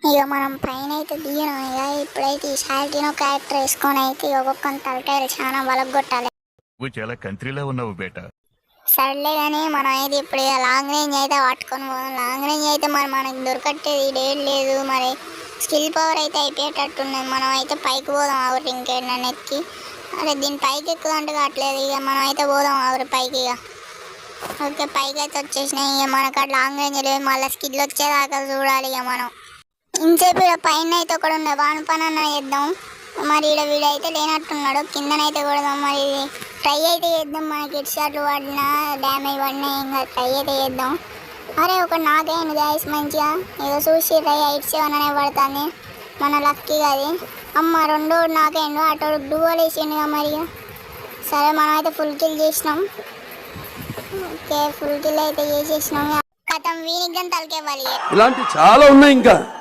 ఇక మనం పైన అయితే దిగను. ఇక ఇప్పుడైతే ఈ షాల్టీనో క్యారెక్టర్ వేసుకొని అయితే ఒక్కొక్క తలకాయలు చాలా వలగొట్టాలి. నువ్వు చాలా కంట్రీలో ఉన్నావు బేటా. సర్లే కానీ మనం అయితే ఇప్పుడు ఇక లాంగ్ రేంజ్ అయితే పట్టుకొని పోదాం. లాంగ్ రేంజ్ అయితే మరి మనకి దొరకట్టేది డేట్ లేదు. మరి స్కిల్ పవర్ అయితే అయిపోయేటట్టున్నది. మనం అయితే పైకి పోదాం ఆవిరి ఇంకేనా ఎక్కి. అరే దీని పైకి ఎక్కుదంటే కావట్లేదు. ఇక మనం అయితే పోదాం ఆవిరి పైకి. ఇక ఓకే పైకి అయితే వచ్చేసినాయి. ఇక మనకు అట్లా లాంగ్ రేంజ్ లేదు. మళ్ళీ స్కిల్ వచ్చేదాకా చూడాలి. ఇక మనం ఇంతసేపు ఇక్కడ పైన అయితే ఒకడు ఉండే వాన పని అన్న చేద్దాం. మరి ఇక్కడ వీడైతే లేనట్టున్నాడు. కిందనైతే కొడదాం. మరి ట్రై అయితే చేద్దాం. మనకి హెడ్ షాట్లు పడినా డ్యామేజ్ పడినా ఇంకా ట్రై అయితే చేద్దాం. అరే ఒక నాకైంది గ్యాస్ మంచిగా ఏదో చూసి ట్రై 87 అనే పడుతుంది. మన లక్కీగా అది అమ్మ రెండో నాకైండు. అటు డూవల్ వేసిండుగా మరి. సరే మనం అయితే ఫుల్ కిల్ చేసినాం. ఓకే ఫుల్ కిల్ అయితే చేసేసినాం. కథం వీనికి కానీ తలకేవాలి. ఇలాంటి చాలా ఉన్నాయి ఇంకా.